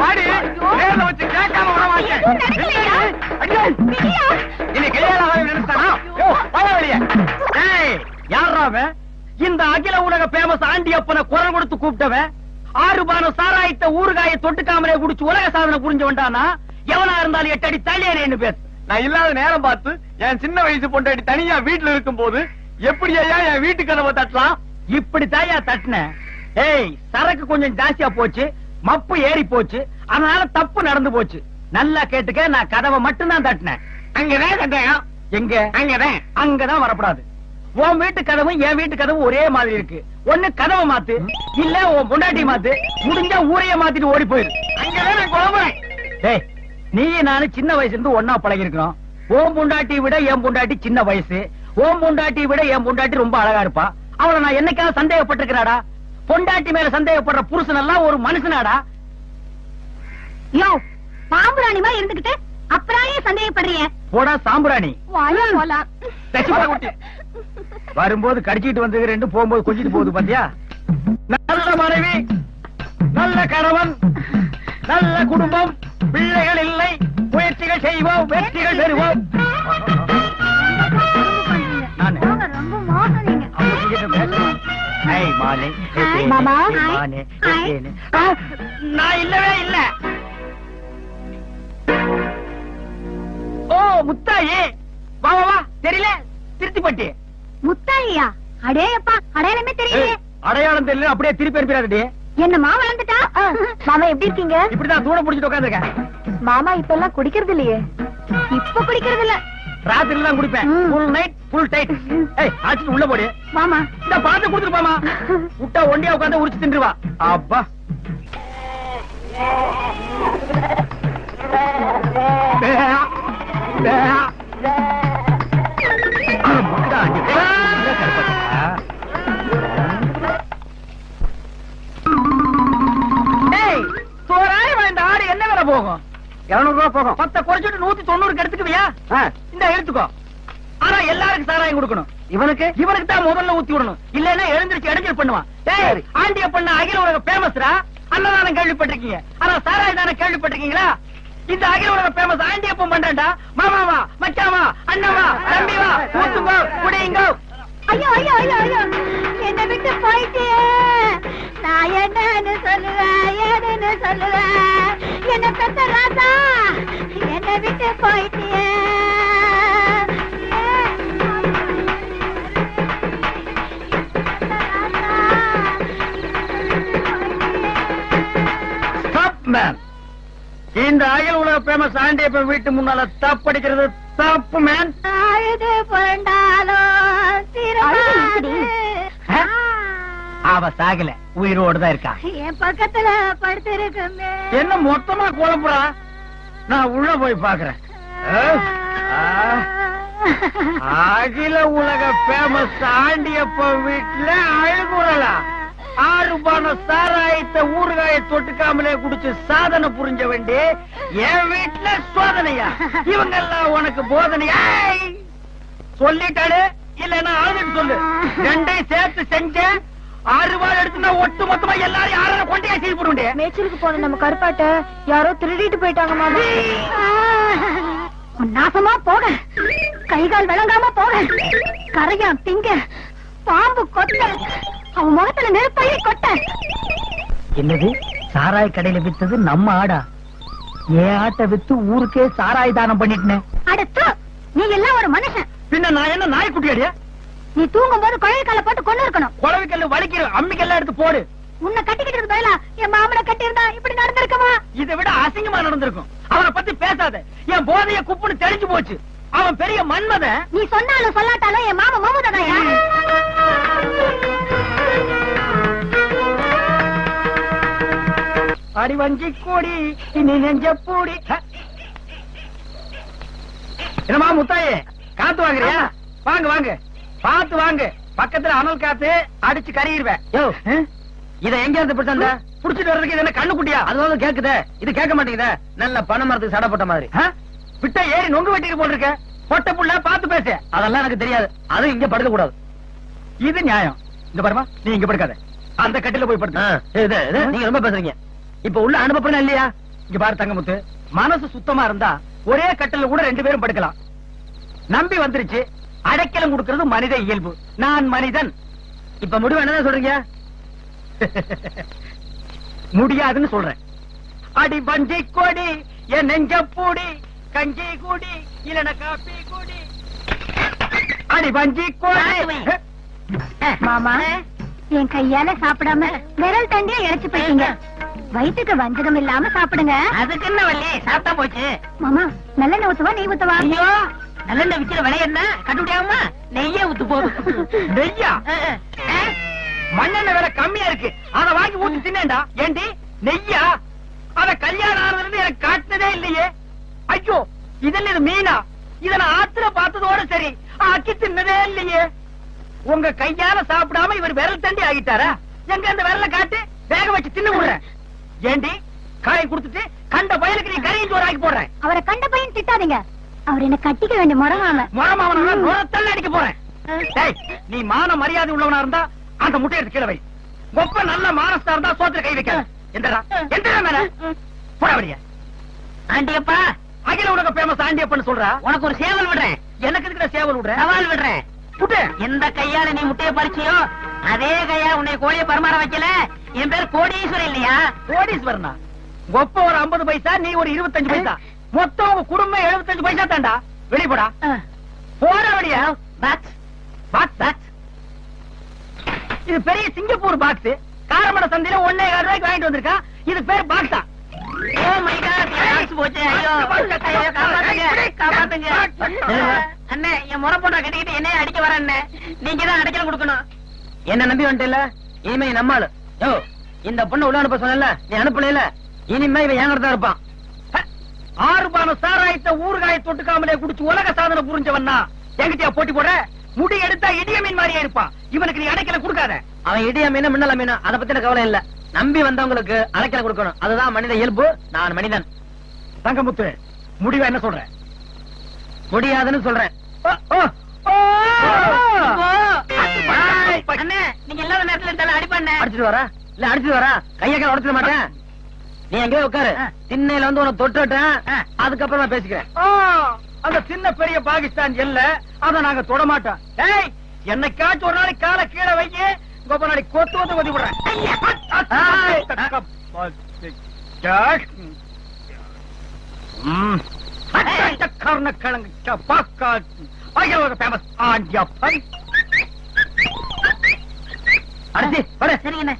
மாடி நேர்ல வச்சு கேட்காம விட மாட்டேன். இன்னைக்கு கையாளாக நினைச்சானா? வெளியே யாராவன்? இந்த அகில உலக பேமஸ் ஆண்டியப்பனை குரல் கொடுத்து கூப்பிட்டவன் 6 பான சாராயத்தை ஊறுகாயை தொட்டுக்காமலே குடிச்சு உலக சாதனை புரிஞ்சு வந்தானா? எவனா இருந்தாலும் 8 அடி தள்ளியேன்னு பேசு. நான் இல்லாத நேரம் பார்த்து என் சின்ன வயசு பொண்டாட்டி தனியா வீட்டுல இருக்கும் போது எப்படி ஐயா என் வீட்டு கதவை தட்டலாம்? இப்படி தாயா தட்டின. ஏய், சரக்கு கொஞ்சம் ஜாஸ்தியா போச்சு, மப்பு ஏறி போச்சு, அதனால தப்பு நடந்து போச்சு. நல்லா கேட்டுக்க, நான் கதவை மட்டும் தான் தட்டினேன். அங்கதான் தட்டேன். எங்க? அங்கதான். அங்கதான் வரப்படாது. உன் வீட்டு கதவும் என் வீட்டு கதவும் ஒரே மாதிரி இருக்கு. ஒண்ணு கதவை மாத்து, இல்ல உன் பொண்டாட்டி மாத்து. முடிஞ்சா ஊரைய மாத்திட்டு ஓடி போயிரு. அங்கதான் நான் குழம்புறேன். டேய், நீ நானு சின்ன வயசுல இருந்து ஒன்னா பழகி இருக்கிறோம். ஓம் பொண்டாட்டி விட என் பொண்டாட்டி சின்ன வயசு. ஓம் பொண்டாட்டி விட என் பொண்டாட்டி ரொம்ப அழகா இருப்பா. அவளை நான் என்னைக்காவது சந்தேகப்பட்டிருக்கிறாடா? பொண்டாட்டி மேல சந்தேகப்படுற புருஷன் எல்லாம் ஒரு மனுஷனாடா? யோ, பாம்புராணி மாதிரி இருந்துகிட்டு அப்புறாயே சந்தேகப்படுறீங்க? போடா சாம்புராணி. போலாம். வரும்போது கடிச்சிட்டு வந்தது ரெண்டு, போகும்போது கொஞ்சிட்டு போகுது பாத்தியா? நல்ல மனைவி, நல்ல கணவன், நல்ல குடும்பம், பிள்ளைகள் இல்லை, முயற்சிகள் செய்வோம், வெற்றிகள் பெறுவோம். நான் இல்லவே இல்ல. ஓ முத்தாயி, வா வா வா. தெரியல, திருத்திப்பட்டி. முத்தாயியா? அடேயப்பா, அடையாளமே தெரியல. அடையாளம் தெரியல, அப்படியே திருப்பி அனுப்பிடாதே. என்ன மாமா வந்துட்டா? மாமா எப்படி இருக்கீங்க? இப்படிதான் தூண புடிச்சிட்டு உட்காந்துருக்கேன். மாமா இப்ப எல்லாம் குடிக்கிறது இல்லையே? இப்ப குடிக்கிறது இல்ல, ராத்திரில தான் குடிப்பேன். Full night full tight. ஏய், ஆச்சு உள்ள போடு. மாமா இந்த பாத்து குடுத்துட்டு போமா. விட்டா ஒண்டியா உட்கார்ந்து உரிச்சு தின்றுவா. அப்பா என்ன வேலை போகும்? 200 ரூபாய் போகும். 10 குறைச்சிட்டு 190 எடுத்துக்குவியா? இந்த எடுத்துக்கோ. ஆனா எல்லாருக்கும் சாராயம் கொடுக்கணும். இவனுக்கு தான் முதல்ல ஊத்தி விடணும். இல்லன்னா எழுந்திருச்சு இடைஞ்சல் பண்ணுவான். டேய், ஆண்டிய பண்ண அகில உலக பேமஸ்ரா. அன்னதானம் கேள்விப்பட்டிருக்கீங்க, ஆனா சாராயம் தானே கேள்விப்பட்டிருக்கீங்களா? இந்த அகில உலக பேமஸ் ஆண்டியப்பம் பண்றேன்டா. மாமாவா, மச்சாவா, அண்ணாவா, தம்பிவா, ஊத்துங்க, குடியுங்க. ஐயோ ஐயோ ஐயோ ஐயோ, என்ன விட்டு போயிட்டே. நான் என்னன்னு சொல்லுவேன், ஏதுன்னு சொல்லுவேன். என்ன பெத்த ராசா, என்ன விட்டு போயிட்டே. இந்த அகில உலக பேமஸ் ஆண்டியப்பன் வீட்டு முன்னால தப்படிக்கிறது தப்பு மேன். அழுது புரண்டாலும் அவ சாகல, உயிரோடு தான் இருக்கா. என் பக்கத்துல படுத்திருக்குமே. என்ன மொத்தமா குழம்புறா? நான் உள்ள போய் பாக்குறேன். அகில உலக பேமஸ் ஆண்டியப்பன் வீட்டுல அழுகுறலா? 6 பான சாராயத்தை ஊறுகாயை தொட்டுக்காமலே குடிச்சு சாதனை புரிஞ்ச வேண்டி என் வீட்டுல சோதனையா? இவங்க எல்லாம் உனக்கு போதனையா? சொல்லிட்டாரு, இல்லன்னா ஆளுன்னு சொல்லு. ரெண்டையும் சேர்த்து செஞ்ச 6 ரூபாய் எடுத்துனா ஒட்டு மொத்தமா எல்லாரும் யாரும் கொண்டையா செய்து போடுங்க. மேய்ச்சலுக்கு போன நம்ம கருப்பாட்ட யாரோ திருடிட்டு போயிட்டாங்க மாமா. நாசமா போக, கைகால் விளங்காம போக, கரையா திங்க, பாம்பு கொட்ட, அவன் முகத்துல நெருப்பையை கொட்ட. என்னது? சாராய கடையில வித்தது நம்ம ஆடா? ஏன் ஆட்டை வித்து ஊருக்கே சாராய தானம் பண்ணிட்டேன். அடுத்து நீ எல்லாம் ஒரு மனுஷன். பின்ன நான் என்ன நாய்க்குட்டி அடியா? நீ தூங்கும் போது குழவிக்கல்ல போட்டு கொண்டு இருக்கணும். குழவிக்கல்ல வலிக்கிற அம்மிக்கெல்லாம் எடுத்து போடு. உன்னை கட்டிக்கிட்டு பதிலா என் மாமனை கட்டி இருந்தா இப்படி நடந்திருக்குமா? இதை விட அசிங்கமா நடந்திருக்கும். அவனை பத்தி பேசாத. என் போதைய குப்புன்னு தெரிஞ்சு போச்சு. அவன் பெரிய மன்மத. நீ சொன்னாலும் சொல்லாட்டாலும் என் மாமா மோமுதனையா? அடி வஞ்சி கூடி இனி நெஞ்ச பூடி. என்னமா முத்தாயே, காத்து வாங்குறியா? வாங்க வாங்க, பாத்து வாங்க. பக்கத்துல அனல் காத்து அடிச்சு கறிடுவேன். இதை எங்க இருந்து பிடிச்சா புடிச்சிட்டு வர்றதுக்கு இது என்ன கண்ணு குட்டியா? அதுவும் கேக்குதே, இது கேட்க மாட்டேங்குதே. நல்ல பண மரத்துக்கு சடப்பட்ட மாதிரி விட்டா ஏறி நொங்கு வெட்டிட்டு போட்டிருக்க. பொட்ட புள்ள பாத்து பேசு. அதெல்லாம் எனக்கு தெரியாது. அது இங்க படுக்க கூடாது. இது நியாயம். இந்த பாருமா, நீ இங்க படுக்காத, அந்த கட்டில போய் படுத்து. நீங்க ரொம்ப பேசுறீங்க. இப்ப உள்ள அனுப்ப இல்லையா? இங்க பாரு தங்கமுத்து, மனசு சுத்தமா இருந்தா ஒரே கட்டில கூட 2 பேரும் படுக்கலாம். நம்பி வந்துருச்சு, அடைக்கலம் கொடுக்கிறது மனித இயல்பு. நான் மனிதன். இப்ப முடிவு என்னதான் சொல்றீங்க? முடியாதுன்னு சொல்றேன். அடி பஞ்சி கொடி என் நெஞ்ச பூடி, கஞ்சி கூடி இல்லன காப்பி கூடி. அடி பஞ்சி கொடி. மாமா, என் கையால சாப்பிடாம விரல் தண்டியா இழைச்சு போயிட்டீங்க. வயிற்றுக்கு வஞ்சகம் இல்லாம சாப்பிடுங்க. அதுக்கு என்ன வள்ளி, சாப்பிட்டா போச்சு. மாமா, நல்லெண்ணெய் ஊத்துவா நெய் ஊத்துவா? ஐயோ, நல்லெண்ணெய் விக்கிற விலை என்ன கண்டுபிடியாம நெய்யே ஊத்து போதும். நெய்யா? மண்ணெண்ணெய் விலை கம்மியா இருக்கு, அத வாங்கி ஊத்தி தின்னேன்டா. ஏண்டி நெய்யா? அத கல்யாணம் ஆனதுல எனக்கு காட்டினதே இல்லையே. ஐயோ, இதெல்லாம் இது மீனா? இத நான் ஆத்துல பார்த்ததோட சரி, ஆக்கி தின்னதே இல்லையே. உங்க கையால சாப்பிடாம இவர் விரல் தண்டி ஆகிட்டாரா? எங்க அந்த விரல காட்டு, வேக வச்சு தின்னு விடுறேன். ஏண்டி காய் கொடுத்துட்டு கண்ட பயலுக்கு நீ கறியும் சோறு ஆக்கி போடுறேன். அவரை கண்ட பையன் திட்டாதீங்க. அவர் என்ன கட்டிக்க வேண்டிய முறமாம. முறமாவன அடிக்க போறேன். டேய், நீ மான மரியாதை உள்ளவனா இருந்தா அந்த முட்டை எடுத்து கீழ வை. ஒப்ப நல்ல மானஸ்தா இருந்தா சோத்துல கை வைக்க. எந்தடா எந்தடா மேல போடவடியா? ஆண்டியப்பா, அகில உலக பேமஸ் ஆண்டியப்பன்னு சொல்றா. உனக்கு ஒரு சேவல் விடுறேன். எனக்கு இருக்கிற சேவல் விடுற சவால் விடுறேன். புட்டு. எந்த கையால நீ முட்டையை பறிச்சியோ அதே கையால உன்னை கோழியை பரிமாற வைக்கல. என் பேர் கோடீஸ்வரன் இல்லையா? கோடீஸ்வரனா? ஒப்ப ஒரு 50 பைசா, நீ ஒரு 25 பைசா, மொத்தம் உங்க குடும்பம் 75 பைசா தாண்டா. வெளிப்படா, போடவடியா? Box box box. இது பெரிய சிங்கப்பூர் பாக்ஸ். காரமட சந்தையில 1.25 ரூபாய்க்கு வாங்கிட்டு வந்திருக்கா. இது பேர் பாக்ஸா? ஓ மை காட், பாக்ஸ் போச்சு. ஐயோ, ஐயோ, காப்பாத்துங்க, காப்பாத்துங்க. அண்ணே, என் முறை போட்டா கட்டிக்கிட்டு என்னைய அடிக்க வர அண்ணே. நீங்க தான் அடைக்கலம் கொடுக்கணும். என்ன நம்பி வந்துட்டல, இனிமே நம்மாளு. யோ, இந்த பொண்ணு உள்ள அனுப்ப சொன்னல, நீ அனுப்பல. இனிமே இவன் ஏங்கறதா இருப்பான். 6 பான சாராயத்தை ஊறுகாய தொட்டுக்காமலே குடிச்சு உலக சாதனை புரிஞ்சவன்னா என்கிட்டயா போட்டி போடுற? முடி எடுத்தா இடிய மீன் மாதிரியே இருப்பான். இவனுக்கு நீ அடைக்கல கொடுக்காத. அவன் இடிய மீன் மின்னல மீன், அத பத்தின கவலை இல்ல. நம்பி வந்தவங்களுக்கு அடைக்கல கொடுக்கணும், அதுதான் மனித இயல்பு. நான் மனிதன். தங்கமுத்து, முடிவா என்ன சொல்ற? முடியாதுன்னு சொல்றேன். அண்ணே, நீங்க இல்லாத நேரத்துல இருந்தாலும் அடிப்பாண்ணே. அடிச்சுட்டு வரா இல்ல அடிச்சுட்டு வரா, கைய கால உடைச்சிட மாட்டேன். நீ எங்கேயோ உட்காரு, திண்ணையில வந்து உனக்கு தொட்டுட்டேன், அதுக்கப்புறம் நான் பேசிக்கிறேன். அந்த சின்ன பெரிய பாகிஸ்தான் எல்ல, அத நாங்க தொட மாட்டோம். ஏய், என்னைக்காச்சும் ஒரு நாளைக்கு காலை கீழே வைக்க கோப நாளைக்கு கொத்து வந்து ஒதி விடுறேன். கர்ணக்கிழங்கு பாக்கா அகில ஃபேமஸ் ஆண்டியப்பன். அடிச்சி வர. சரிங்கண்ணே.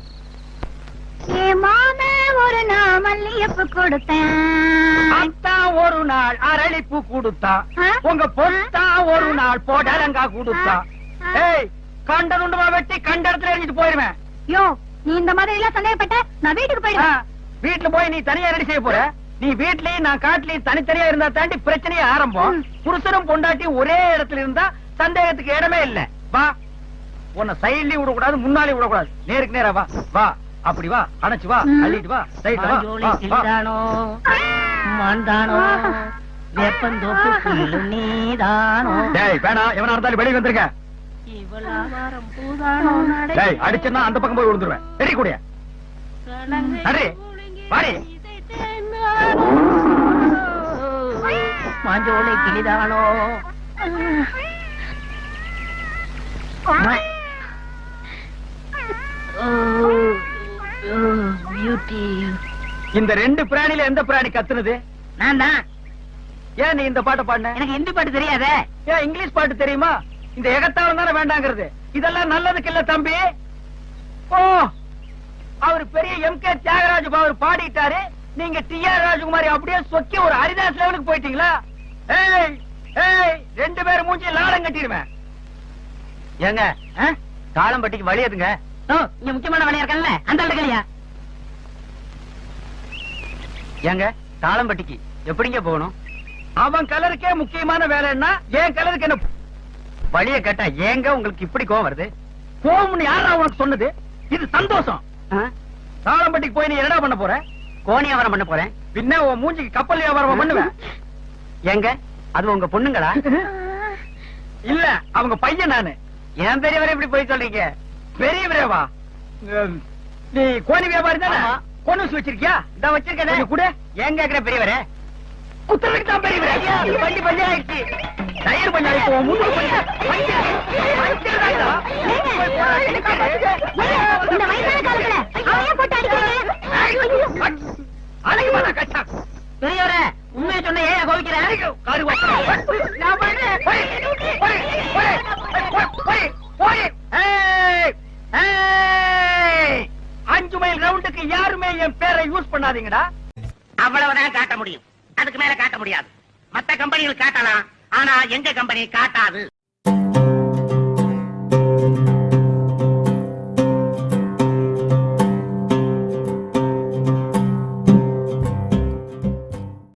என் மாம ஒரு நாள் மல்லியப்பு கொடுத்தேன். அத்தா ஒரு நாள் அரளிப்பூ கொடுத்தா, உங்க பொத்தா ஒரு நாள் போடலங்கா கொடுத்தா. ஏய், கண்ட துண்டுமா வெட்டி கண்ட இடத்துல எரிஞ்சிட்டு போயிருவேன். யோ, நீ இந்த மாதிரி எல்லாம் சந்தேகப்பட்ட நான் வீட்டுக்கு போயிடுவேன். வீட்டுல போய் நீ தனியா ரெடி செய்ய போற. நீ வீட்லயும் நான் காட்டுலயும் தனித்தனியா இருந்தா தாண்டி பிரச்சனையே ஆரம்பம். புருஷனும் பொண்டாட்டி ஒரே இடத்துல இருந்தா சந்தேகத்துக்கு இடமே இல்ல. வா, உன்னை சைட்லயும் விடக்கூடாது, முன்னாலே விடக்கூடாது. நேருக்கு நேரா வா. வா, அப்படி வா, அணைச்சு வா, அள்ளிட்டு வா, சைட்ல வா. கிளிதானோ மாந்தானோ வேப்பந்தோப்பு புல்லு நீதானோ. டேய், வேணா, எவனா இருந்தாலும் வெளியே வந்துருங்க. இவளாவாரம் பூதானோ நடை. டேய், அடிச்சேன்னா அந்த பக்கம் போய் விழுந்துருவேன். ரெடி கூடிய நன்றி வாடி. மாஞ்சோலை கிளிதானோ. பியூட்டி. இந்த 2 பிராணில எந்த பிராணி கத்துனது? நான் தான். ஏன் நீ இந்த பாட்டை பாடின? எனக்கு ஹிந்தி பாட்டு தெரியாதே. ஏன் இங்கிலீஷ் பாட்டு தெரியுமா? இந்த எகத்தாளம் தானே வேண்டாங்கிறது. இதெல்லாம் நல்லதுக்கு இல்ல தம்பி. ஓ, அவர் பெரிய எம்.கே. தியாகராஜ அவர் பாடிட்டாரு, நீங்க டி.ஆர். ராஜகுமாரி அப்படியே சொக்கி ஒரு ஹரிதாஸ் லெவலுக்கு போயிட்டீங்களா? ஏய் ஏய், 2 பேரும் மூஞ்சி லாடம் கட்டிடுவேன். ஏங்க, தாளம்பட்டிக்கு வழி எதுங்க? இங்க முக்கியமான வேலையா இருக்கல, அந்த இடத்துலயா? ஏங்க, தாளம்பட்டிக்கு எப்படிங்க போகணும்? அவன் கலருக்கே முக்கியமான வேலைன்னா என் கலருக்கு என்ன வழிய கேட்டா ஏங்க உங்களுக்கு இப்படி கோவம் வருது? கோவம்னு யாரா உனக்கு சொன்னது? இது சந்தோஷம். தாளம்பட்டிக்கு போய் நீ என்னடா பண்ண போற? கோணி வியாபாரம் பண்ண போறேன். பின்ன உன் மூஞ்சிக்கு கப்பல் வியாபாரம் பண்ணுவேன். எங்க அது உங்க பொண்ணுங்களா? இல்ல, அவங்க பையன் நானு. என் பெரியவரை இப்படி போய் சொல்றீங்க? பெரியவரேவா? நீ கோணி வியாபாரி தானே? கொண்டு வச்சிருக்கியா? இந்த வச்சிருக்கேன் கொஞ்சம் கூட ஏன் கேக்குற பெரியவரே? குத்துறதுக்கு தான் பெரியவரே. ஐயா, வண்டி பஞ்சர் ஆயிடுச்சு. டயர் பண்ணி அடிப்போம். முதுகு பஞ்சர். பஞ்சர். பஞ்சர் தான்டா. இந்த வயசான காலத்துல அவன் ஏன் போட்டு அடிக்கிறீங்க? அழகு பண்ண கஷ்டா. பெரியவரே, உண்மையை சொன்ன ஏன் கோவிக்கிற? காரு வா. நான் பண்றேன். போய், போய், போய், போய், போய், போய். ஏய், ஏய். 5 மைல் ரவுண்டுக்கு யாருமே என் பேரை யூஸ் பண்ணாதீங்கடா. அவ்வளவுதான் காட்ட முடியும். அதுக்கு மேல காட்ட முடியாது. மத்த கம்பெனிகள் காட்டலாம், ஆனா எங்க கம்பெனி காட்டாது.